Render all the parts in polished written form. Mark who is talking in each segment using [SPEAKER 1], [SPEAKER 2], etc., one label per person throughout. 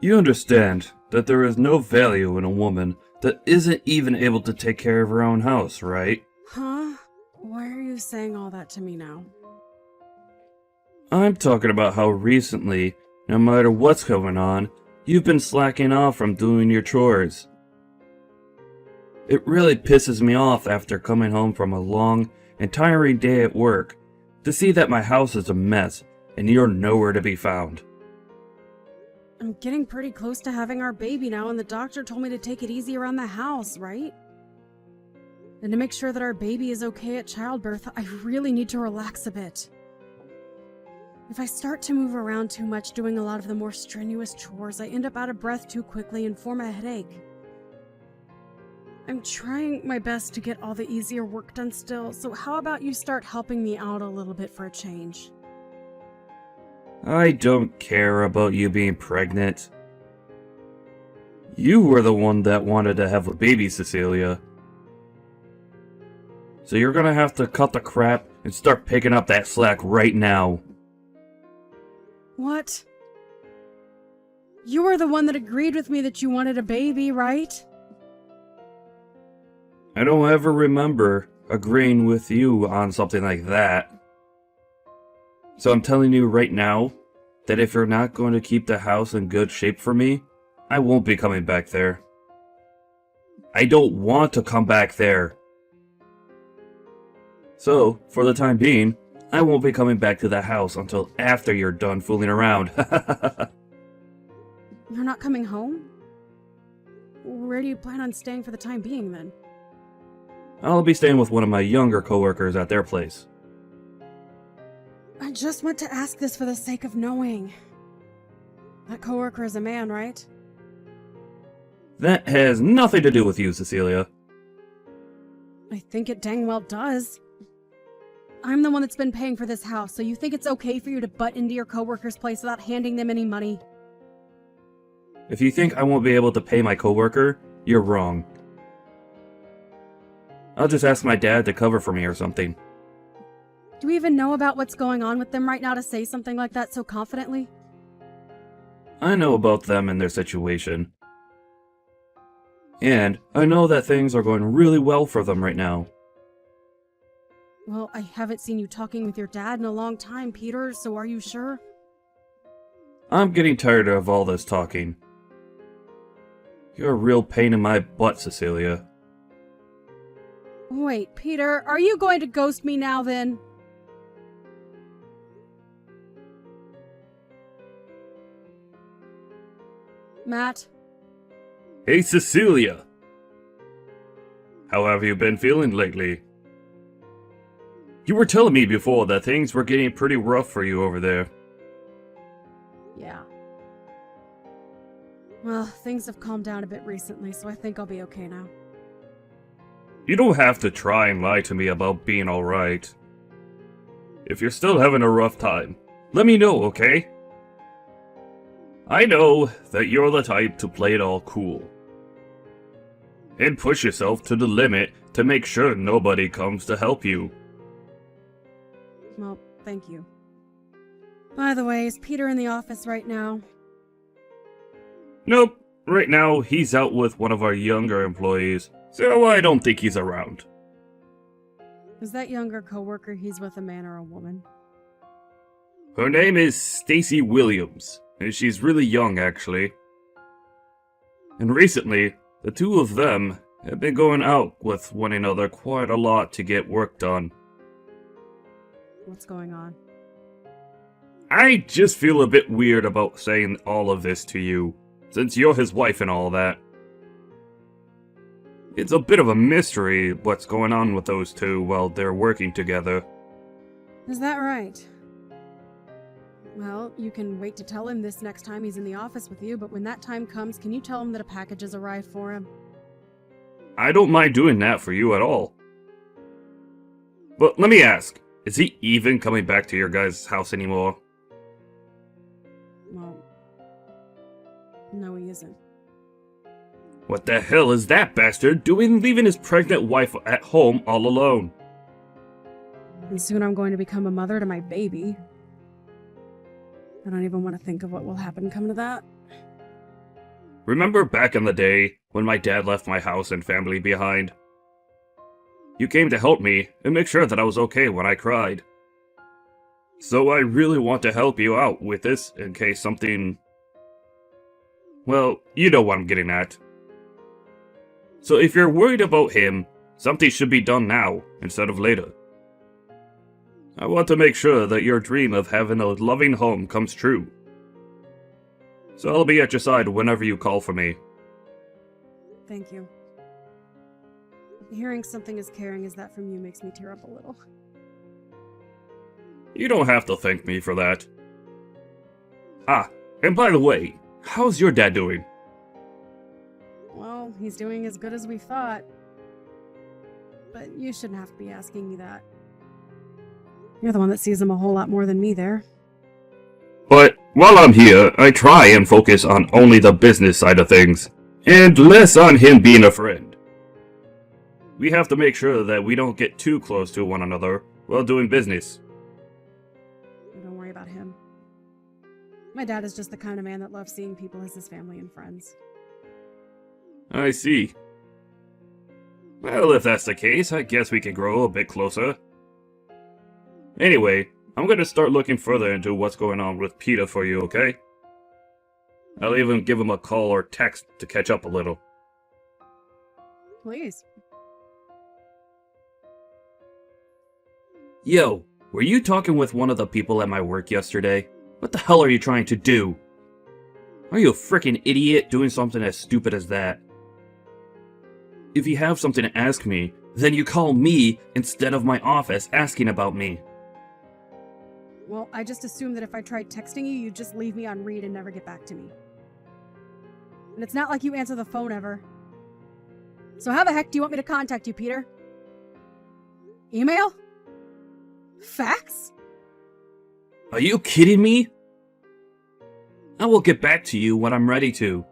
[SPEAKER 1] You understand that there is no value in a woman that isn't even able to take care of her own house, right?
[SPEAKER 2] Huh? Why are you saying all that to me now?
[SPEAKER 1] I'm talking about how recently, no matter what's going on, you've been slacking off from doing your chores. It really pisses me off after coming home from a long and tiring day at work to see that my house is a mess and you're nowhere to be found.
[SPEAKER 2] I'm getting pretty close to having our baby now, and the doctor told me to take it easy around the house, right? And to make sure that our baby is okay at childbirth, I really need to relax a bit. If I start to move around too much doing a lot of the more strenuous chores, I end up out of breath too quickly and form a headache. I'm trying my best to get all the easier work done still, so how about you start helping me out a little bit for a change?
[SPEAKER 1] I don't care about you being pregnant. You were the one that wanted to have a baby, Cecilia. So you're gonna have to cut the crap and start picking up that slack right now.
[SPEAKER 2] What? You were the one that agreed with me that you wanted a baby, right?
[SPEAKER 1] I don't ever remember agreeing with you on something like that. So I'm telling you right now that if you're not going to keep the house in good shape for me, I won't be coming back there. I don't want to come back there. So, for the time being, I won't be coming back to the house until after you're done fooling around.
[SPEAKER 2] You're not coming home? Where do you plan on staying for the time being, then?
[SPEAKER 1] I'll be staying with one of my younger coworkers at their place.
[SPEAKER 2] I just want to ask this for the sake of knowing. That coworker is a man, right?
[SPEAKER 1] That has nothing to do with you, Cecilia.
[SPEAKER 2] I think it dang well does. I'm the one that's been paying for this house, so you think it's okay for you to butt into your coworker's place without handing them any money?
[SPEAKER 1] If you think I won't be able to pay my coworker, you're wrong. I'll just ask my dad to cover for me or something.
[SPEAKER 2] Do we even know about what's going on with them right now to say something like that so confidently?
[SPEAKER 1] I know about them and their situation. And I know that things are going really well for them right now.
[SPEAKER 2] Well, I haven't seen you talking with your dad in a long time, Peter, so are you sure?
[SPEAKER 1] I'm getting tired of all this talking. You're a real pain in my butt, Cecilia.
[SPEAKER 2] Wait, Peter, are you going to ghost me now then? Matt?
[SPEAKER 1] Hey, Cecilia! How have you been feeling lately? You were telling me before that things were getting pretty rough for you over there.
[SPEAKER 2] Yeah. Well, things have calmed down a bit recently, so I think I'll be okay now.
[SPEAKER 1] You don't have to try and lie to me about being alright. If you're still having a rough time, let me know, okay? I know that you're the type to play it all cool. And push yourself to the limit to make sure nobody comes to help you.
[SPEAKER 2] Well, thank you. By the way, is Peter in the office right now?
[SPEAKER 1] Nope, right now he's out with one of our younger employees, so I don't think he's around.
[SPEAKER 2] Is that younger coworker he's with a man or a woman?
[SPEAKER 1] Her name is Stacy Williams, and she's really young actually. And recently, the two of them have been going out with one another quite a lot to get work done.
[SPEAKER 2] What's going on?
[SPEAKER 1] I just feel a bit weird about saying all of this to you, since you're his wife and all that. It's a bit of a mystery what's going on with those two while they're working together.
[SPEAKER 2] Is that right? Well, you can wait to tell him this next time he's in the office with you, but when that time comes, can you tell him that a package has arrived for him?
[SPEAKER 1] I don't mind doing that for you at all. But let me ask, is he even coming back to your guys' house anymore?
[SPEAKER 2] Well, no, he isn't.
[SPEAKER 1] What the hell is that bastard doing leaving his pregnant wife at home all alone?
[SPEAKER 2] And soon I'm going to become a mother to my baby. I don't even want to think of what will happen come to that.
[SPEAKER 1] remember back in the day when my dad left my house and family behind? You came to help me and make sure that I was okay when I cried. So I really want to help you out with this in case something... Well, you know what I'm getting at. So if you're worried about him, something should be done now instead of later. I want to make sure that your dream of having a loving home comes true. So I'll be at your side whenever you call for me.
[SPEAKER 2] Thank you. Hearing something as caring as that from you makes me tear up a little.
[SPEAKER 1] You don't have to thank me for that. Ah, and by the way, how's your dad doing?
[SPEAKER 2] Well, he's doing as good as we thought. But you shouldn't have to be asking me that. You're the one that sees him a whole lot more than me there.
[SPEAKER 1] But while I'm here, I try and focus on only the business side of things, and less on him being a friend. We have to make sure that we don't get too close to one another while doing business.
[SPEAKER 2] Don't worry about him. My dad is just the kind of man that loves seeing people as his family and friends.
[SPEAKER 1] I see. Well, if that's the case, I guess we can grow a bit closer. Anyway, I'm gonna start looking further into what's going on with Peter for you, okay? I'll even give him a call or text to catch up a little.
[SPEAKER 2] Please.
[SPEAKER 1] Yo, were you talking with one of the people at my work yesterday? What the hell are you trying to do? Are you a freaking idiot doing something as stupid as that? If you have something to ask me, then you call me instead of my office asking about me.
[SPEAKER 2] Well, I just assumed that if I tried texting you, you'd just leave me on read and never get back to me. And it's not like you answer the phone ever. So how the heck do you want me to contact you, Peter? Email? Fax?
[SPEAKER 1] Are you kidding me? I will get back to you when I'm ready to.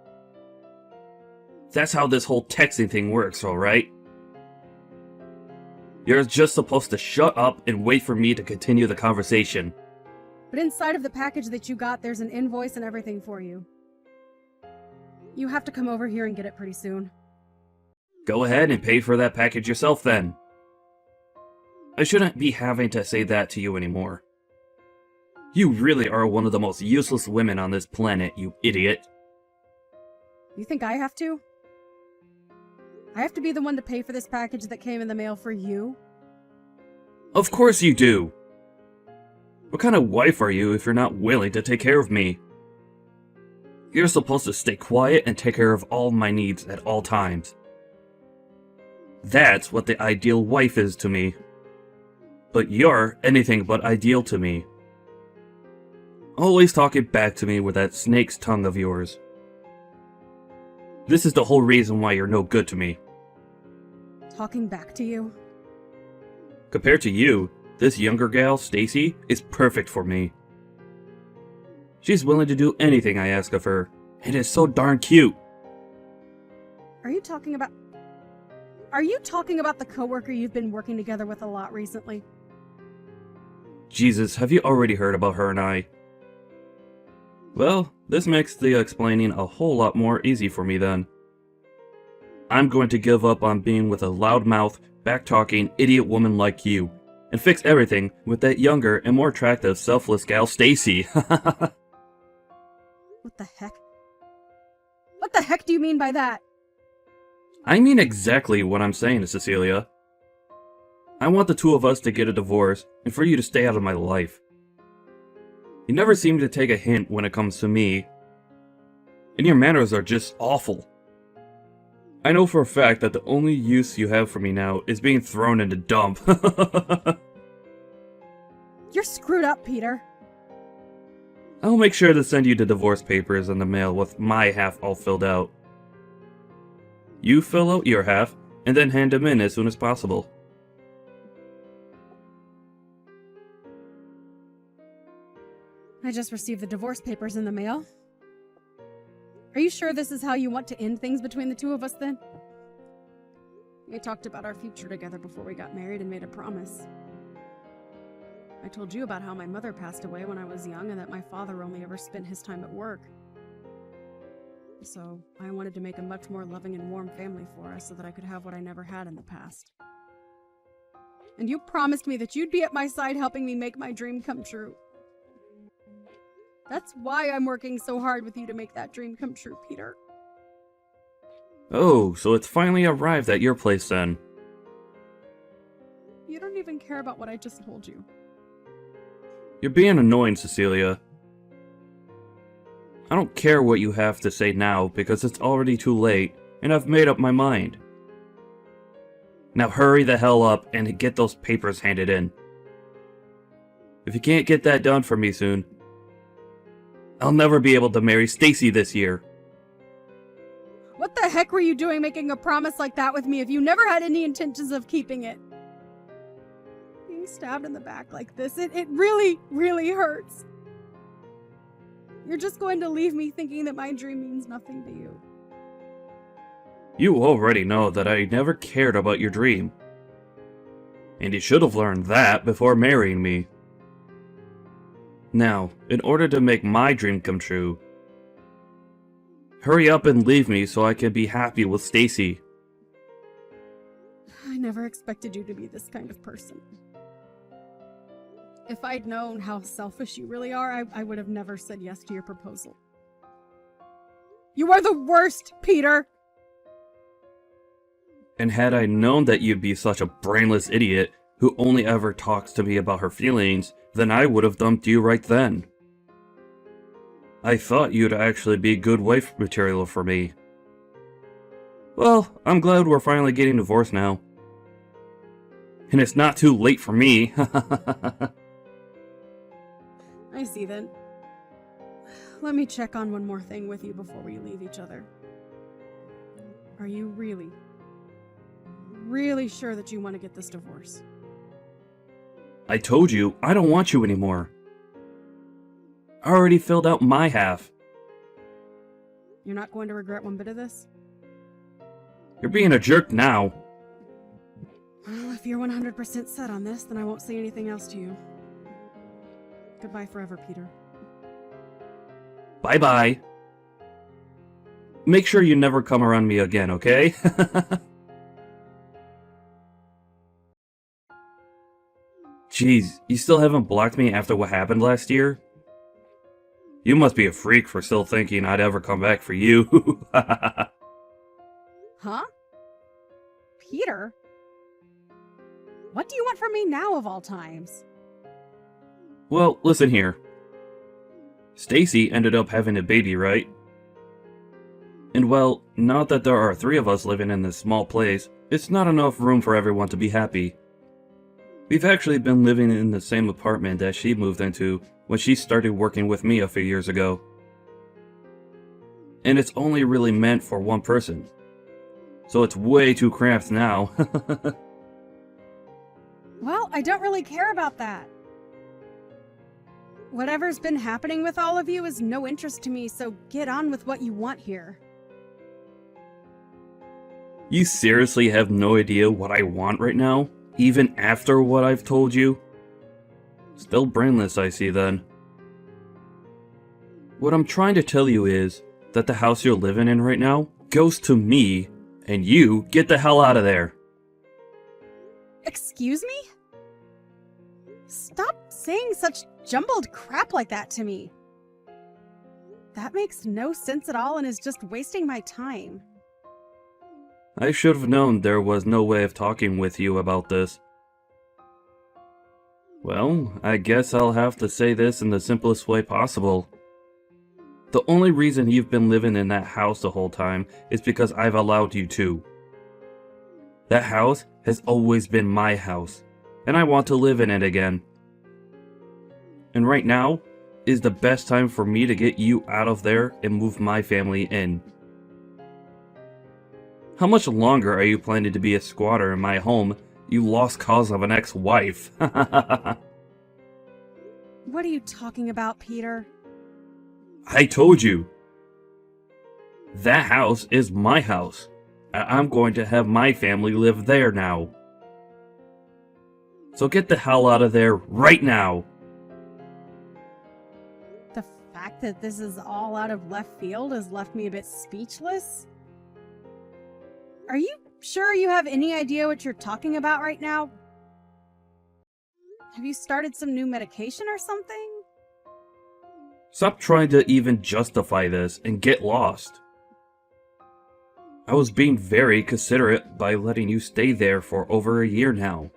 [SPEAKER 1] That's how this whole texting thing works, alright? You're just supposed to shut up and wait for me to continue the conversation.
[SPEAKER 2] But inside of the package that you got, there's an invoice and everything for you. You have to come over here and get it pretty soon.
[SPEAKER 1] Go ahead and pay for that package yourself then. I shouldn't be having to say that to you anymore. You really are one of the most useless women on this planet, you idiot.
[SPEAKER 2] You think I have to? I have to be the one to pay for this package that came in the mail for you?
[SPEAKER 1] Of course you do. What kind of wife are you if you're not willing to take care of me? You're supposed to stay quiet and take care of all my needs at all times. That's what the ideal wife is to me. But you're anything but ideal to me. Always talking back to me with that snake's tongue of yours. This is the whole reason why you're no good to me.
[SPEAKER 2] Talking back to you?
[SPEAKER 1] Compared to you, this younger gal, Stacy, is perfect for me. She's willing to do anything I ask of her, and is so darn cute.
[SPEAKER 2] Are you talking about the coworker you've been working together with a lot recently?
[SPEAKER 1] Jesus, have you already heard about her and I? Well, this makes the explaining a whole lot more easy for me then. I'm going to give up on being with a loudmouth, back-talking idiot woman like you, and fix everything with that younger and more attractive, selfless gal, Stacy.
[SPEAKER 2] What the heck? What the heck do you mean by that?
[SPEAKER 1] I mean exactly what I'm saying, Cecilia. I want the two of us to get a divorce, and for you to stay out of my life. You never seem to take a hint when it comes to me, and your manners are just awful. I know for a fact that the only use you have for me now is being thrown in the dump.
[SPEAKER 2] You're screwed up, Peter.
[SPEAKER 1] I'll make sure to send you the divorce papers in the mail with my half all filled out. You fill out your half, and then hand them in as soon as possible.
[SPEAKER 2] I just received the divorce papers in the mail. Are you sure this is how you want to end things between the two of us then? We talked about our future together before we got married and made a promise. I told you about how my mother passed away when I was young and that my father only ever spent his time at work. So I wanted to make a much more loving and warm family for us so that I could have what I never had in the past. And you promised me that you'd be at my side helping me make my dream come true. That's why I'm working so hard with you to make that dream come true, Peter.
[SPEAKER 1] Oh, so it's finally arrived at your place then.
[SPEAKER 2] You don't even care about what I just told you.
[SPEAKER 1] You're being annoying, Cecilia. I don't care what you have to say now because it's already too late and I've made up my mind. Now hurry the hell up and get those papers handed in. If you can't get that done for me soon, I'll never be able to marry Stacy this year.
[SPEAKER 2] What the heck were you doing making a promise like that with me if you never had any intentions of keeping it? Being stabbed in the back like this, it really, really hurts. You're just going to leave me thinking that my dream means nothing to you.
[SPEAKER 1] You already know that I never cared about your dream. And you should have learned that before marrying me. Now, in order to make my dream come true, hurry up and leave me so I can be happy with Stacy.
[SPEAKER 2] I never expected you to be this kind of person. If I'd known how selfish you really are, I would have never said yes to your proposal. You are the worst, Peter!
[SPEAKER 1] And had I known that you'd be such a brainless idiot who only ever talks to me about her feelings, then I would have dumped you right then. I thought you'd actually be good wife material for me. Well, I'm glad we're finally getting divorced now. And it's not too late for me.
[SPEAKER 2] I see then. Let me check on one more thing with you before we leave each other. Are you really sure that you want to get this divorce?
[SPEAKER 1] I told you, I don't want you anymore. I already filled out my half.
[SPEAKER 2] You're not going to regret one bit of this?
[SPEAKER 1] You're being a jerk now.
[SPEAKER 2] Well, if you're 100% set on this, then I won't say anything else to you. Goodbye forever, Peter.
[SPEAKER 1] Bye-bye. Make sure you never come around me again, okay? Jeez, you still haven't blocked me after what happened last year? You must be a freak for still thinking I'd ever come back for you.
[SPEAKER 2] Huh? Peter? What do you want from me now of all times?
[SPEAKER 1] Well, listen here. Stacy ended up having a baby, right? And well, now that there are 3 of us living in this small place, it's not enough room for everyone to be happy. We've actually been living in the same apartment that she moved into when she started working with me a few years ago. And it's only really meant for one person. So it's way too cramped now.
[SPEAKER 2] Well, I don't really care about that. Whatever's been happening with all of you is no interest to me, so get on with what you want here.
[SPEAKER 1] You seriously have no idea what I want right now? Even after what I've told you? Still brainless, I see then. What I'm trying to tell you is that the house you're living in right now goes to me, and you get the hell out of there.
[SPEAKER 2] Excuse me? Stop saying such jumbled crap like that to me. That makes no sense at all and is just wasting my time.
[SPEAKER 1] I should have known there was no way of talking with you about this. Well, I guess I'll have to say this in the simplest way possible. The only reason you've been living in that house the whole time is because I've allowed you to. That house has always been my house, and I want to live in it again. And right now is the best time for me to get you out of there and move my family in. How much longer are you planning to be a squatter in my home, you lost cause of an ex-wife?
[SPEAKER 2] What are you talking about, Peter?
[SPEAKER 1] I told you. That house is my house. I'm going to have my family live there now. So get the hell out of there right now.
[SPEAKER 2] The fact fact that this is all out of left field has left me a bit speechless. Are you sure you have any idea what you're talking about right now? Have you started some new medication or something?
[SPEAKER 1] Stop trying to even justify this and get lost. I was being very considerate by letting you stay there for over a year now.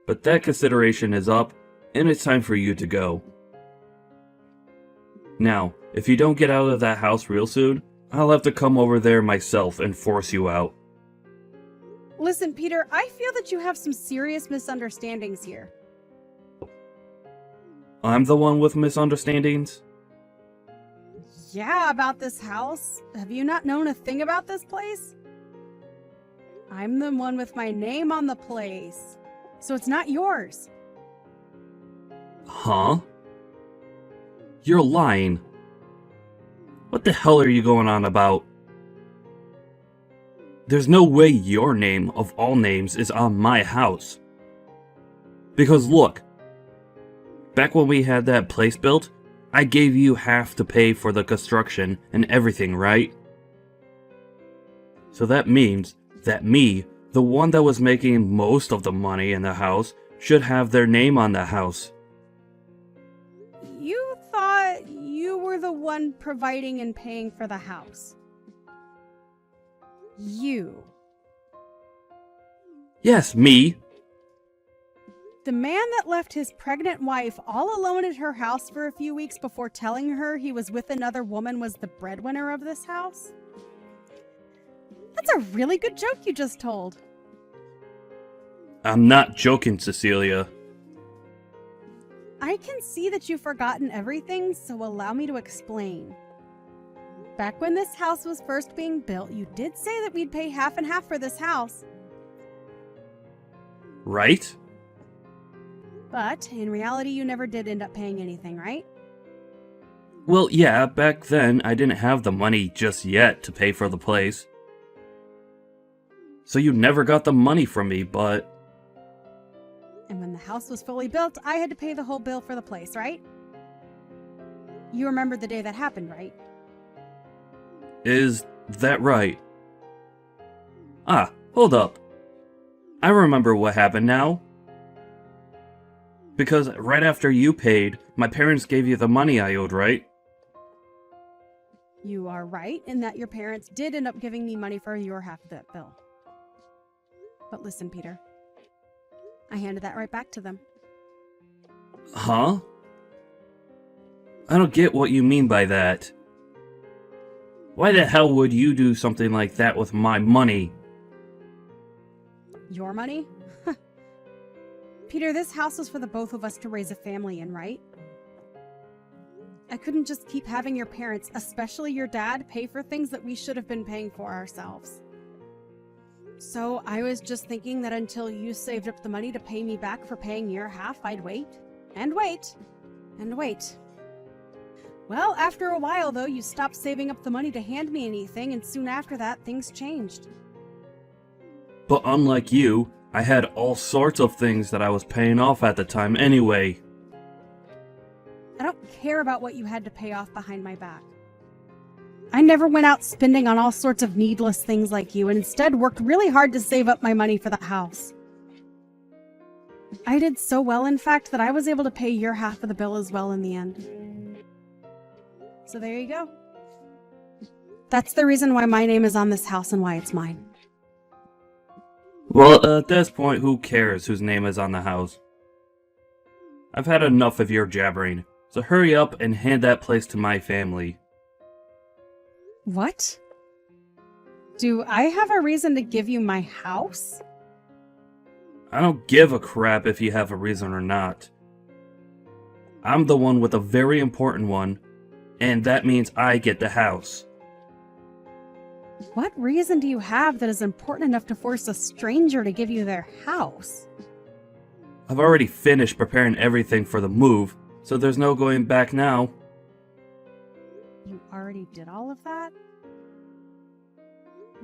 [SPEAKER 1] But that consideration is up, and it's time for you to go. Now, if you don't get out of that house real soon, I'll have to come over there myself and force you out.
[SPEAKER 2] Listen, Peter, I feel that you have some serious misunderstandings here.
[SPEAKER 1] I'm the one with misunderstandings?
[SPEAKER 2] Yeah, about this house. Have you not known a thing about this place? I'm the one with my name on the place, so it's not yours.
[SPEAKER 1] Huh? You're lying. What the hell are you going on about? There's no way your name, of all names, is on my house. Because look, back when we had that place built, I gave you half to pay for the construction and everything, right? So that means that me, the one that was making most of the money in the house, should have their name on the house.
[SPEAKER 2] You thought you were the one providing and paying for the house. You.
[SPEAKER 1] Yes, me.
[SPEAKER 2] The man that left his pregnant wife all alone at her house for a few weeks before telling her he was with another woman was the breadwinner of this house? That's a really good joke you just told.
[SPEAKER 1] I'm not joking, Cecilia.
[SPEAKER 2] I can see that you've forgotten everything, so allow me to explain. Back when this house was first being built, you did say that we'd pay half and half for this house.
[SPEAKER 1] Right?
[SPEAKER 2] But in reality, you never did end up paying anything, right?
[SPEAKER 1] Well, yeah, back then I didn't have the money just yet to pay for the place. So you never got the money from me, but...
[SPEAKER 2] And when the house was fully built, I had to pay the whole bill for the place, right? You remember the day that happened, right?
[SPEAKER 1] Is that right? Ah, hold up. I remember what happened now. Because right after you paid, my parents gave you the money I owed, right?
[SPEAKER 2] You are right in that your parents did end up giving me money for your half of that bill. But listen, Peter. I handed that right back to them.
[SPEAKER 1] Huh? I don't get what you mean by that. Why the hell would you do something like that with my money?
[SPEAKER 2] Your money? Peter, this house was for the both of us to raise a family in, right? I couldn't just keep having your parents, especially your dad, pay for things that we should have been paying for ourselves. So I was just thinking that until you saved up the money to pay me back for paying your half, I'd wait, and wait, and wait. Well, after a while, though, you stopped saving up the money to hand me anything, and soon after that, things changed.
[SPEAKER 1] But unlike you, I had all sorts of things that I was paying off at the time anyway.
[SPEAKER 2] I don't care about what you had to pay off behind my back. I never went out spending on all sorts of needless things like you, and instead worked really hard to save up my money for the house. I did so well, in fact, that I was able to pay your half of the bill as well in the end. So there you go. That's the reason why my name is on this house and why it's mine.
[SPEAKER 1] Well, at this point, who cares whose name is on the house? I've had enough of your jabbering, so hurry up and hand that place to my family.
[SPEAKER 2] What? Do I have a reason to give you my house?
[SPEAKER 1] I don't give a crap if you have a reason or not. I'm the one with a very important one, and that means I get the house.
[SPEAKER 2] What reason do you have that is important enough to force a stranger to give you their house?
[SPEAKER 1] I've already finished preparing everything for the move, so there's no going back now.
[SPEAKER 2] You already did all of that?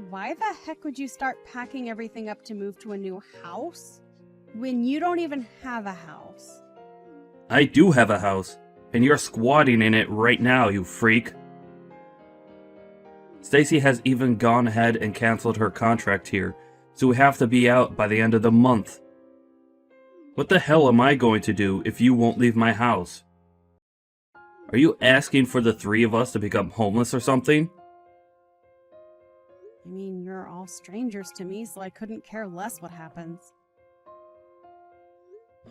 [SPEAKER 2] Why the heck would you start packing everything up to move to a new house when you don't even have a house?
[SPEAKER 1] I do have a house, And you're squatting in it right now, you freak. Stacy has even gone ahead and canceled her contract here, so we have to be out by the end of the month. What the hell am I going to do if you won't leave my house? Are you asking for the three of us to become homeless or something?
[SPEAKER 2] I mean, you're all strangers to me, so I couldn't care less what happens.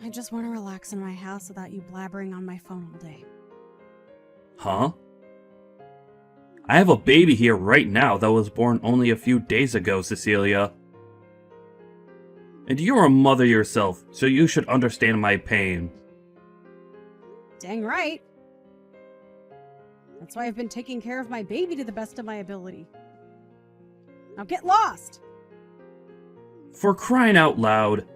[SPEAKER 2] I just want to relax in my house without you blabbering on my phone all day.
[SPEAKER 1] Huh? I have a baby here right now that was born only a few days ago, Cecilia. And you're a mother yourself, so you should understand my pain.
[SPEAKER 2] Dang right. That's why I've been taking care of my baby to the best of my ability. Now get lost!
[SPEAKER 1] For crying out loud.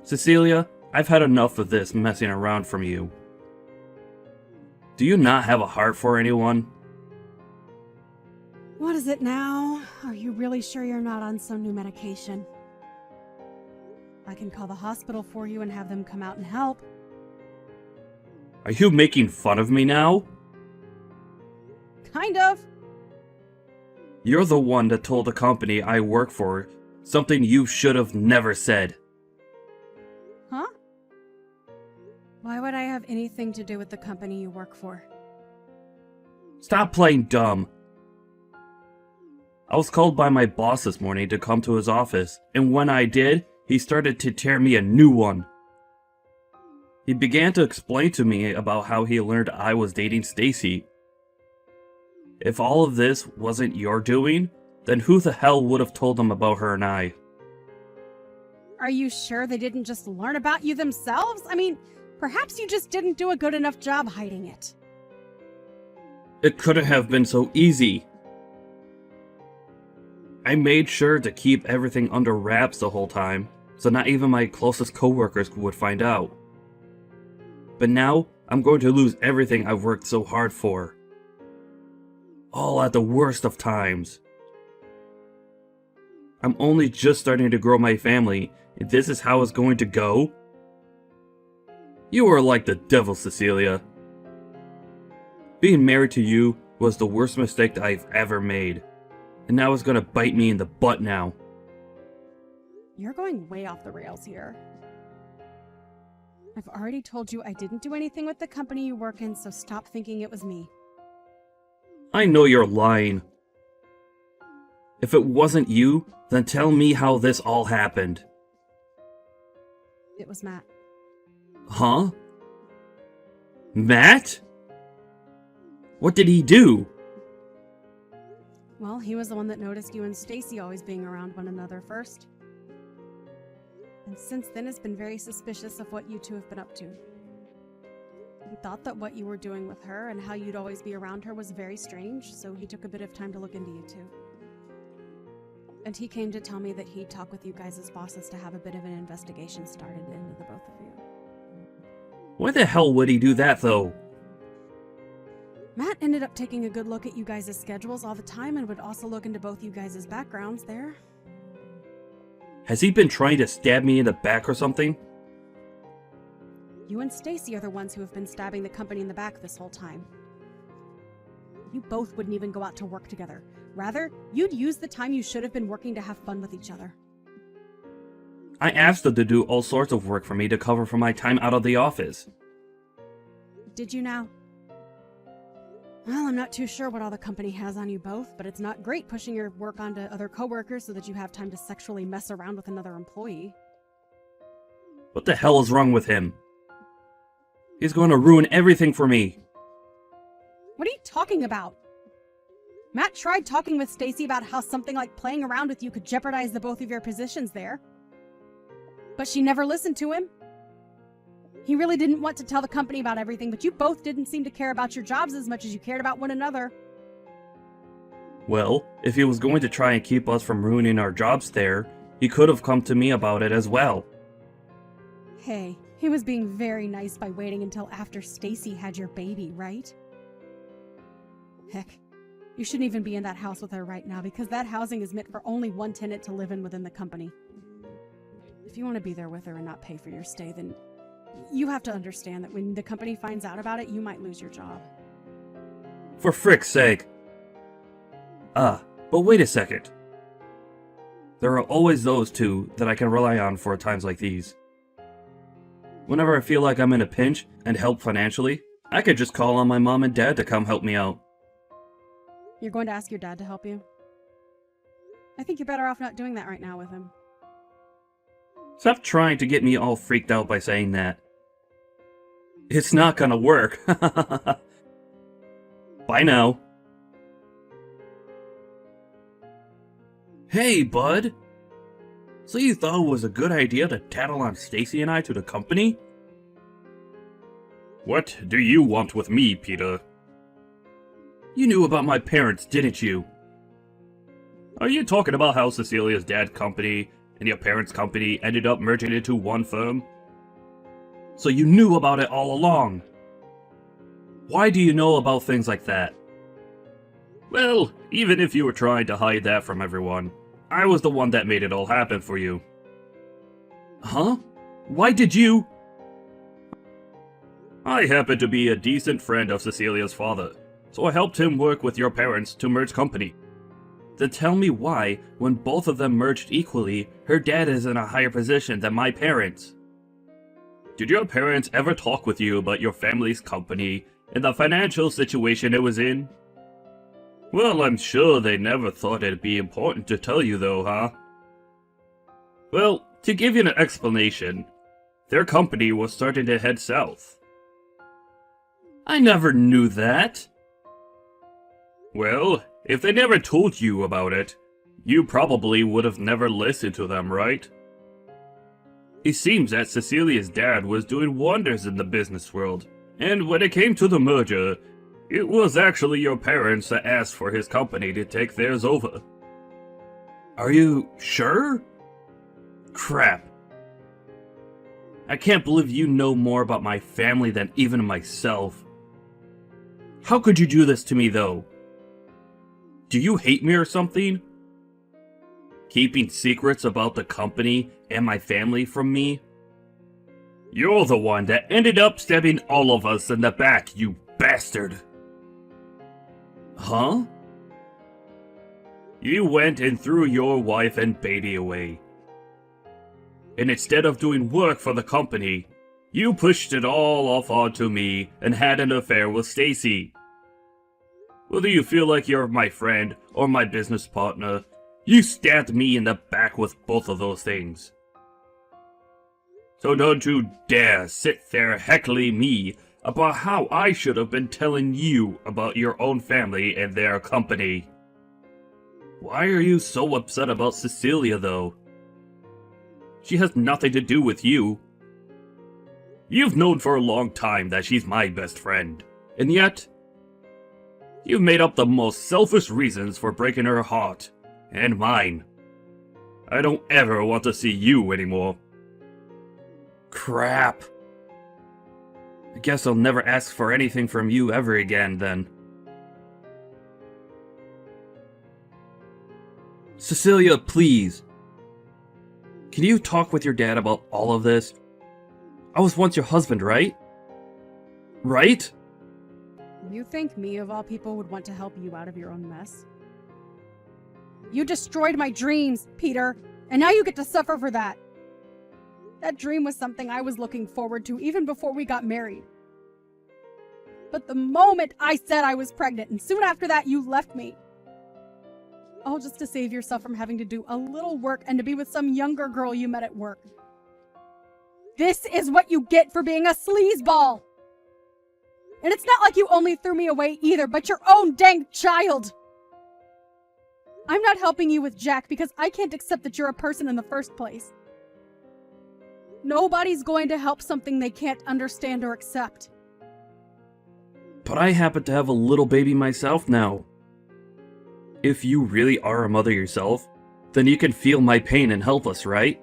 [SPEAKER 1] Cecilia, I've had enough of this messing around from you. Do you not have a heart for anyone?
[SPEAKER 2] What is it now? Are you really sure you're not on some new medication? I can call the hospital for you and have them come out and help.
[SPEAKER 1] Are you making fun of me now?
[SPEAKER 2] Kind of.
[SPEAKER 1] You're the one that told the company I work for something you should have never said.
[SPEAKER 2] Huh? Why would I have anything to do with the company you work for?
[SPEAKER 1] Stop playing dumb. I was called by my boss this morning to come to his office, and when I did, he started to tear me a new one. He began to explain to me about how he learned I was dating Stacy. If all of this wasn't your doing, then who the hell would have told him about her and I?
[SPEAKER 2] Are you sure they didn't just learn about you themselves? I mean, perhaps you just didn't do a good enough job hiding it.
[SPEAKER 1] It couldn't have been so easy. I made sure to keep everything under wraps the whole time, so not even my closest coworkers would find out. But now, I'm going to lose everything I've worked so hard for. All at the worst of times. I'm only just starting to grow my family, and this is how it's going to go? You are like the devil, Cecilia. Being married to you was the worst mistake that I've ever made. And now it's gonna bite me in the butt now.
[SPEAKER 2] You're going way off the rails here. I've already told you I didn't do anything with the company you work in, so stop thinking it was me.
[SPEAKER 1] I know you're lying. If it wasn't you, then tell me how this all happened.
[SPEAKER 2] It was Matt.
[SPEAKER 1] Huh? Matt? What did he do?
[SPEAKER 2] Well, he was the one that noticed you and Stacy always being around one another first. And since then has been very suspicious of what you two have been up to. He thought that what you were doing with her and how you'd always be around her was very strange, so he took a bit of time to look into you two. And he came to tell me that he'd talk with you guys as bosses to have a bit of an investigation started into the both of you.
[SPEAKER 1] Why the hell would he do that, though?
[SPEAKER 2] Matt ended up taking a good look at you guys' schedules all the time and would also look into both you guys' backgrounds there.
[SPEAKER 1] Has he been trying to stab me in the back or something?
[SPEAKER 2] You and Stacy are the ones who have been stabbing the company in the back this whole time. You both wouldn't even go out to work together. Rather, you'd use the time you should have been working to have fun with each other.
[SPEAKER 1] I asked them to do all sorts of work for me to cover for my time out of the office.
[SPEAKER 2] Did you now? Well, I'm not too sure what all the company has on you both, but it's not great pushing your work onto other coworkers so that you have time to sexually mess around with another employee.
[SPEAKER 1] What the hell is wrong with him? He's going to ruin everything for me.
[SPEAKER 2] What are you talking about? Matt tried talking with Stacy about how something like playing around with you could jeopardize the both of your positions there. But she never listened to him. He really didn't want to tell the company about everything, but you both didn't seem to care about your jobs as much as you cared about one another.
[SPEAKER 1] Well, if he was going to try and keep us from ruining our jobs there, he could have come to me about it as well.
[SPEAKER 2] Hey, he was being very nice by waiting until after Stacy had your baby, right? Heck, you shouldn't even be in that house with her right now because that housing is meant for only one tenant to live in within the company. If you want to be there with her and not pay for your stay, then you have to understand that when the company finds out about it, you might lose your job.
[SPEAKER 1] For frick's sake. But wait a second. There are always those two that I can rely on for times like these. Whenever I feel like I'm in a pinch and help financially, I could just call on my mom and dad to come help me out.
[SPEAKER 2] You're going to ask your dad to help you? I think you're better off not doing that right now with him.
[SPEAKER 1] Stop trying to get me all freaked out by saying that. It's not gonna work. Bye now. Hey, bud. So you thought it was a good idea to tattle on Stacy and I to the company? What do you want with me, Peter? You knew about my parents, didn't you? Are you talking about how Cecilia's dad's company and your parents' company ended up merging into one firm? So you knew about it all along. Why do you know about things like that? Well, even if you were trying to hide that from everyone, I was the one that made it all happen for you. Huh? Why did you? I happen to be a decent friend of Cecilia's father, so I helped him work with your parents to merge company. Then tell me why, when both of them merged equally, her dad is in a higher position than my parents. Did your parents ever talk with you about your family's company and the financial situation it was in? Well, I'm sure they never thought it'd be important to tell you though, huh? Well, to give you an explanation, their company was starting to head south. I never knew that. Well, if they never told you about it, you probably would have never listened to them, right? It seems that Cecilia's dad was doing wonders in the business world, and when it came to the merger, it was actually your parents that asked for his company to take theirs over. Are you sure? Crap. I can't believe you know more about my family than even myself. How could you do this to me, though? Do you hate me or something? Keeping secrets about the company and my family from me? You're the one that ended up stabbing all of us in the back, you bastard! Huh? You went and threw your wife and baby away. And instead of doing work for the company, you pushed it all off onto me and had an affair with Stacy. Whether you feel like you're my friend or my business partner, you stabbed me in the back with both of those things. So don't you dare sit there heckling me about how I should have been telling you about your own family and their company. Why are you so upset about Cecilia, though? She has nothing to do with you. You've known for a long time that she's my best friend, and yet, you've made up the most selfish reasons for breaking her heart, and mine. I don't ever want to see you anymore. Crap. I guess I'll never ask for anything from you ever again, then. Cecilia, please. Can you talk with your dad about all of this? I was once your husband, right? Right?
[SPEAKER 2] You think me, of all people, would want to help you out of your own mess? You destroyed my dreams, Peter, and now you get to suffer for that. That dream was something I was looking forward to even before we got married. But the moment I said I was pregnant, and soon after that you left me. All just to save yourself from having to do a little work and to be with some younger girl you met at work. This is what you get for being a sleazeball! And it's not like you only threw me away either, but your own dang child! I'm not helping you with Jack because I can't accept that you're a person in the first place. Nobody's going to help something they can't understand or accept.
[SPEAKER 1] But I happen to have a little baby myself now. If you really are a mother yourself, then you can feel my pain and help us, right?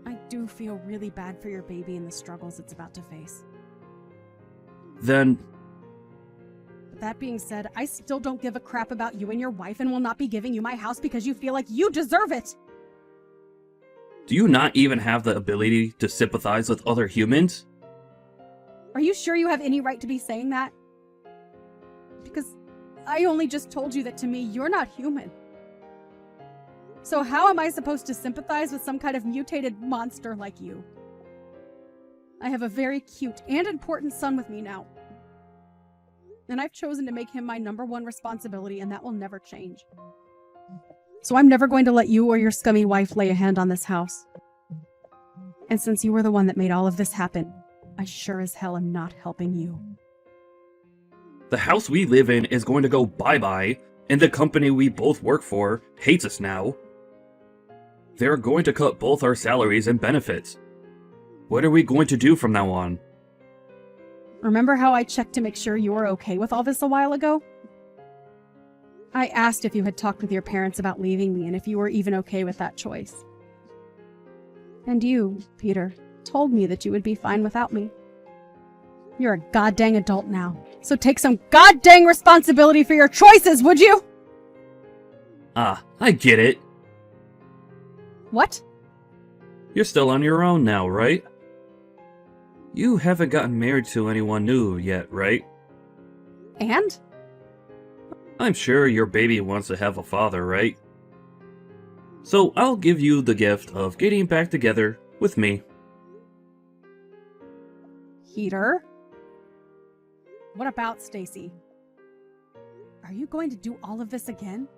[SPEAKER 2] I do feel really bad for your baby and the struggles it's about to face.
[SPEAKER 1] Then...
[SPEAKER 2] But that being said, I still don't give a crap about you and your wife and will not be giving you my house because you feel like you deserve it!
[SPEAKER 1] Do you not even have the ability to sympathize with other humans?
[SPEAKER 2] Are you sure you have any right to be saying that? Because I only just told you that to me, you're not human. So how am I supposed to sympathize with some kind of mutated monster like you? I have a very cute and important son with me now. And I've chosen to make him my #1 responsibility, and that will never change. So I'm never going to let you or your scummy wife lay a hand on this house. And since you were the one that made all of this happen, I sure as hell am not helping you.
[SPEAKER 1] The house we live in is going to go bye-bye, and the company we both work for hates us now. They're going to cut both our salaries and benefits. What are we going to do from now on?
[SPEAKER 2] Remember how I checked to make sure you were okay with all this a while ago? I asked if you had talked with your parents about leaving me and if you were even okay with that choice. And you, Peter, told me that you would be fine without me. You're a goddamn adult now, so take some goddamn responsibility for your choices, would you?
[SPEAKER 1] Ah, I get it.
[SPEAKER 2] What?
[SPEAKER 1] You're still on your own now, right? You haven't gotten married to anyone new yet, right?
[SPEAKER 2] And?
[SPEAKER 1] I'm sure your baby wants to have a father, right? So I'll give you the gift of getting back together with me.
[SPEAKER 2] Peter? What about Stacy? Are you going to do all of this again?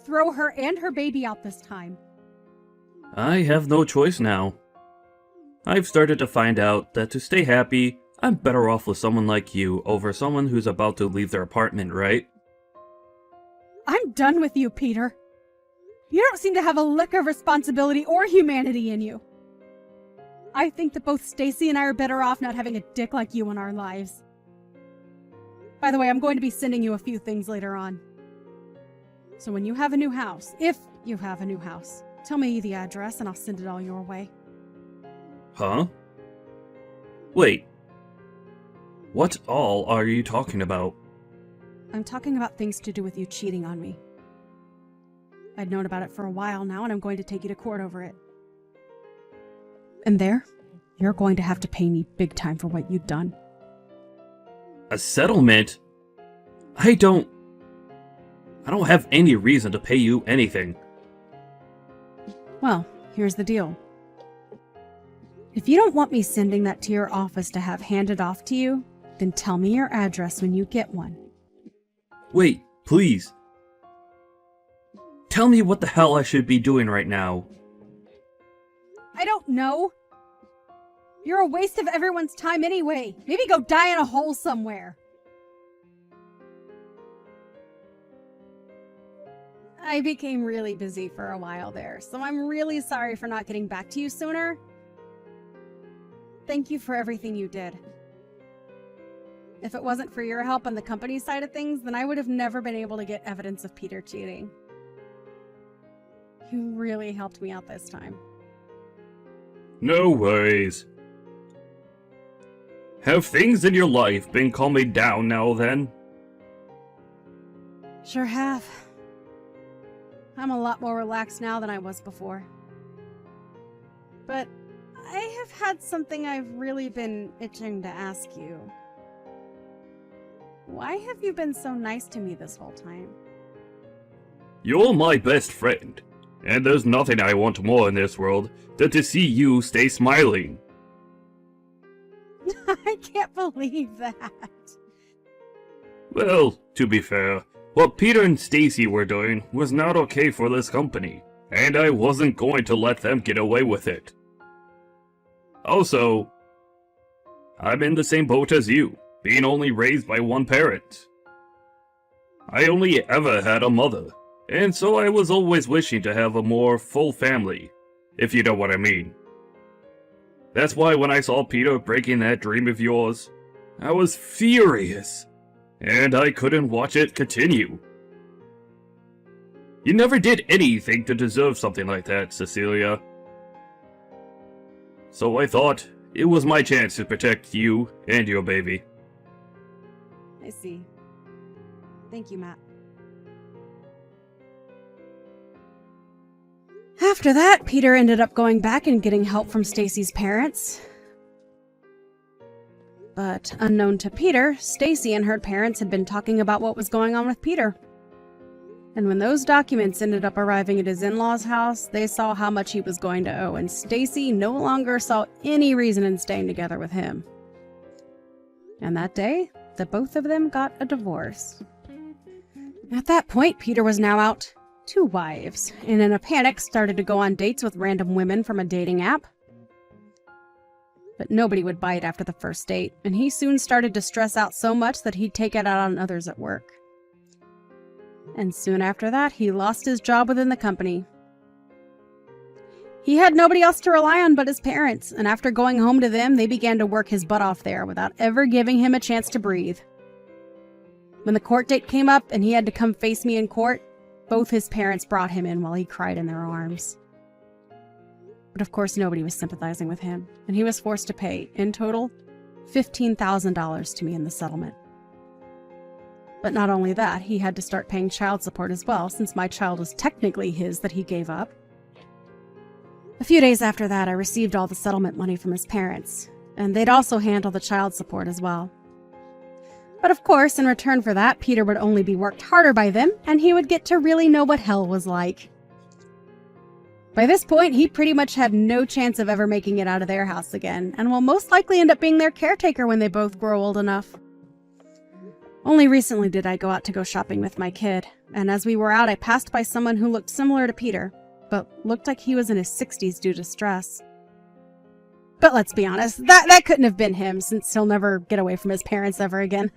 [SPEAKER 2] Throw her and her baby out this time.
[SPEAKER 1] I have no choice now. I've started to find out that to stay happy, I'm better off with someone like you over someone who's about to leave their apartment, right?
[SPEAKER 2] I'm done with you, Peter. You don't seem to have a lick of responsibility or humanity in you. I think that both Stacy and I are better off not having a dick like you in our lives. By the way, I'm going to be sending you a few things later on. So when you have a new house, if you have a new house, tell me the address and I'll send it all your way.
[SPEAKER 1] Huh? Wait. What all are you talking about?
[SPEAKER 2] I'm talking about things to do with you cheating on me. I'd known about it for a while now, and I'm going to take you to court over it. And there, you're going to have to pay me big time for what you've done.
[SPEAKER 1] A settlement? I don't have any reason to pay you anything.
[SPEAKER 2] Well, here's the deal. If you don't want me sending that to your office to have handed off to you, then tell me your address when you get one.
[SPEAKER 1] Wait, please. Tell me what the hell I should be doing right now.
[SPEAKER 2] I don't know. You're a waste of everyone's time anyway. Maybe go die in a hole somewhere. I became really busy for a while there, so I'm really sorry for not getting back to you sooner. Thank you for everything you did. If it wasn't for your help on the company side of things, then I would have never been able to get evidence of Peter cheating. You really helped me out this time.
[SPEAKER 1] No worries. Have things in your life been calming down now then?
[SPEAKER 2] Sure have. I'm a lot more relaxed now than I was before. But I have had something I've really been itching to ask you. Why have you been so nice to me this whole time?
[SPEAKER 1] You're my best friend, and there's nothing I want more in this world than to see you stay smiling.
[SPEAKER 2] I can't believe that.
[SPEAKER 1] Well, to be fair, what Peter and Stacy were doing was not okay for this company, and I wasn't going to let them get away with it. Also, I'm in the same boat as you, being only raised by one parent. I only ever had a mother, and so I was always wishing to have a more full family, if you know what I mean. That's why when I saw Peter breaking that dream of yours, I was furious, and I couldn't watch it continue. You never did anything to deserve something like that, Cecilia. So I thought it was my chance to protect you and your baby.
[SPEAKER 2] I see. Thank you, Matt. After that, Peter ended up going back and getting help from Stacy's parents. But unknown to Peter, Stacy and her parents had been talking about what was going on with Peter. And when those documents ended up arriving at his in-laws' house, they saw how much he was going to owe, and Stacy no longer saw any reason in staying together with him. And that day, the both of them got a divorce. At that point, Peter was now out 2 wives, and in a panic started to go on dates with random women from a dating app. But nobody would bite after the first date, and he soon started to stress out so much that he'd take it out on others at work. And soon after that, he lost his job within the company. He had nobody else to rely on but his parents, and after going home to them, they began to work his butt off there without ever giving him a chance to breathe. When the court date came up and he had to come face me in court, both his parents brought him in while he cried in their arms. But of course, nobody was sympathizing with him, and he was forced to pay, in total, $15,000 to me in the settlement. But not only that, he had to start paying child support as well, since my child was technically his that he gave up. A few days after that, I received all the settlement money from his parents, and they'd also handle the child support as well. But of course, in return for that, Peter would only be worked harder by them, and he would get to really know what hell was like. By this point, he pretty much had no chance of ever making it out of their house again, and will most likely end up being their caretaker when they both grow old enough. Only recently did I go out to go shopping with my kid, and as we were out, I passed by someone who looked similar to Peter, but looked like he was in his 60s due to stress. But let's be honest, that couldn't have been him, since he'll never get away from his parents ever again.